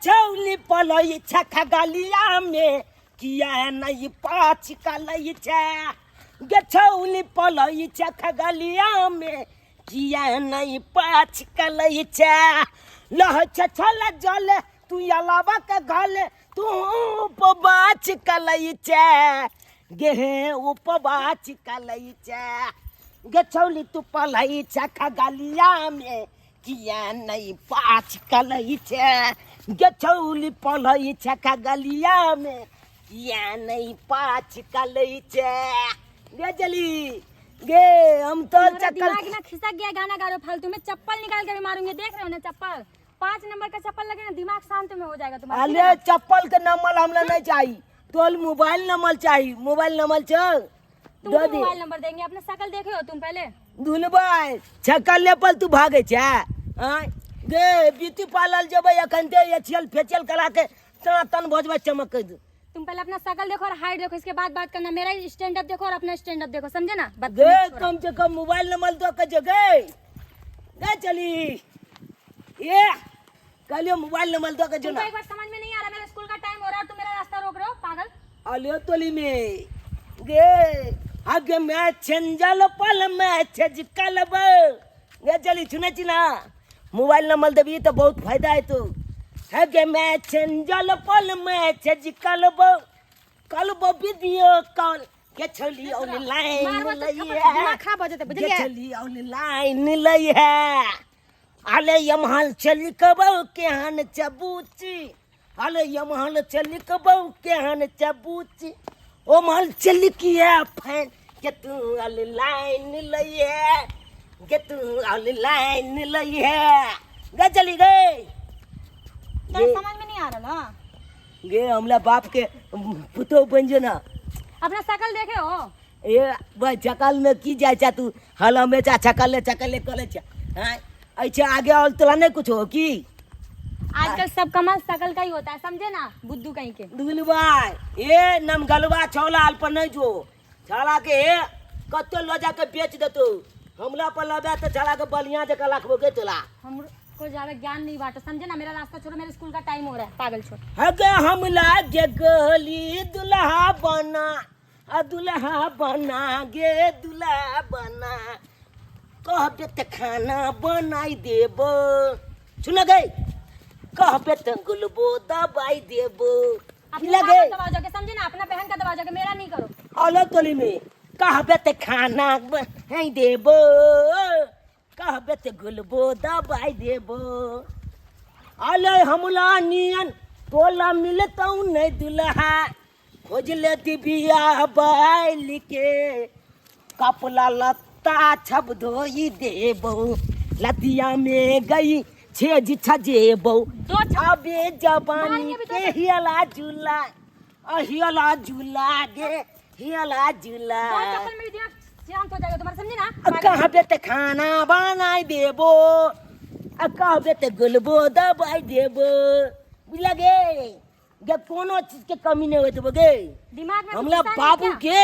गछौली पलई छखा गलिया में किया नहीं पाँच कलई छे गछौली पलई छखा गलिया में किया नहीं पाँच कलई छे लह छछल जल तू अलावा के गले तू उपवाच कलई छे गेहे उपवाच कलई छे गछौली तू पलई छखा गलिया में किया नहीं पाँच कलई छे गछौली पलई छखा गलिया में किया नहीं पाँच कलई छे गे जली गे हम तो दिमाग ना खिसक गया गाना गा रहे हो फालतू में चप्पल निकाल कर मारूंगे देख रहे हो ना चप्पल 5 नंबर का चप्पल लगे ना दिमाग शांत में हो जाएगा तुम्हारा अरे चप्पल के नंबर हमरा नहीं चाहिए तोल मोबाइल नंबर चाहिए मोबाइल नंबर चल तुमको मोबाइल नंबर देंगे अपने शकल देखे हो तुम पहले दुलबाई छकल ले पर तू भागे छे हां गे ब्यूटी पार्लर जबे अखन ते एचियल फेशियल करा के तन भोजबा चमक दे तुम पहले अपना शकल देखो और हाइट देखो इसके बाद बात करना मेरा स्टैंड अप देखो और अपना स्टैंड अप देखो समझे ना गे कम से कम मोबाइल नंबर तो के जगह गे चली ये कलियो मोबाइल नंबर तो के जो ना एक बार समझ में नहीं आ रहा मेरा स्कूल का टाइम हो रहा है तुम मेरा रास्ता रोक रहे हो पागल अलियो तोली में गे आगे मैं चंजल पल में छजकल ब गे चली सुने छी ना मोबाइल नंबर देबी तो बहुत फायदा है तो आगे मैं चंजल पल में छजकल ब कल वीडियो कॉल के छली ऑनलाइन लई है दिमाग खराब हो जाते बुझ गया छली ऑनलाइन लई है आले यमहल चली कबौ के हन चबूची आले यमहल चली कबौ के हन चबूची ओ महल चली की है फैन के तू ऑनलाइन लई है के तू ऑनलाइन लई है गे चली गई तेरे समझ में नहीं आ रहा ना गे हमला बाप के पुतो बन जो ना अपना शकल देखे हो ये भाई चकल में की जाए चा तू हल में चा चकल ले कले चा हां अच्छा आगे और तोला नहीं कुछ हो की आजकल सब कमाल शकल का ही होता है समझे ना बुद्धू कहीं के दुगली भाई ये नम गलवा छौला अल पर नहीं जो छाला के कत्ते लो जा के बेच दे तू हमला पर लबे तो छाला के बलिया जका लाखबो के तोला हमको ज्यादा ज्ञान नहीं बांटो समझे ना मेरा रास्ता छोड़ो मेरे स्कूल का टाइम हो रहा है पागल छोड़ हगे हमला के गली दुल्हा बना दुल्हा बना गे दुल्हा बना कहबे त खाना बनाई देबो सुन गई कहबे त गुलबो दबाई देबो लगे दबाओगे समझे ना अपना बहन का दबाओगे मेरा नहीं करो अलग तोली में कहबे त खाना बनाई देबो कहबे त गुलबो दबाई देबो अले हमला नियन तोला मिलतौ नहीं दुल्हा खोज लेती बिया बैल के कपला लत्ता छब धोई देबो लतिया में गई छेज छजेबो दो छबे जवानी के हियला झूला गे हियला झूला चप्पल में दिया शांत हो जाएगा तुम्हारा समझे ना कहाँ पे ते खाना बनाई देबो कहाँ पे ते गुलबो दबाई देबो बुझला गे गे कोनो चीज के कमी नहीं होत बगे दिमाग में हमला बाबू के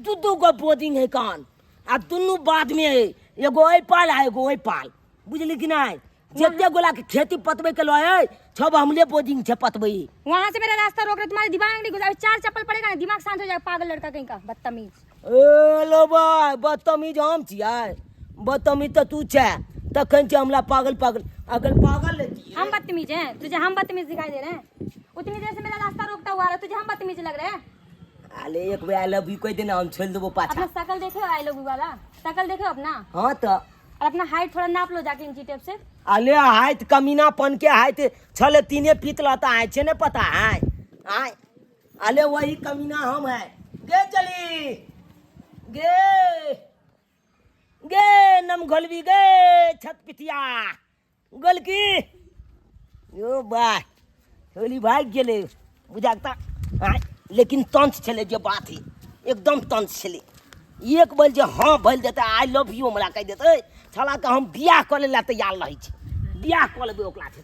दू गो बोर्डिंग है कान आ दुनू बाद में एगो ओइ पाल है एगो ओइ पाल बुझली कि नहीं जते गोला के खेती पतबे के लय सब हमले बोर्डिंग छे पतबे वहां से मेरा रास्ता रोक रहे तुम्हारे दिमाग नहीं गुजरा 4 चप्पल पड़ेगा ना दिमाग शांत हो जाएगा पागल लड़का कहीं का बदतमीज ए लो भाई बदतमीज हम छियै बदतमीज तो तू छे तखन से हमला पागल अगर पागल लेती हम बदतमीज हैं तुझे हम बदतमीज दिखाई दे रहे हैं उतनी देर से मेरा रास्ता रोकता हुआ रहा तुझे हम बदतमीज लग रहे हैं अरे एक बार आई लव यू कह देना हम छोड़ देबो पाछा अपना शकल देखे हो आई लव यू वाला शकल देखे हो अपना हां तो और अपना हाइट थोड़ा नाप लो जाके इंची टेप से अले हाइट कमीना पन के हाइट छले तीने फीट लता है छे ने पता है आय अले वही कमीना हम है गे चली गे नम घोलवी गे छत पितिया गोलकी यो बा होली भाग गेले बुझाता आय लेकिन तंच छले जे बात है एकदम तंच छले एक बोल जे हाँ भल देते आई लव यू हमरा कह देते छला के हम बियाह करे ला तैयार रही छी बियाह कर लेबे ओकरा से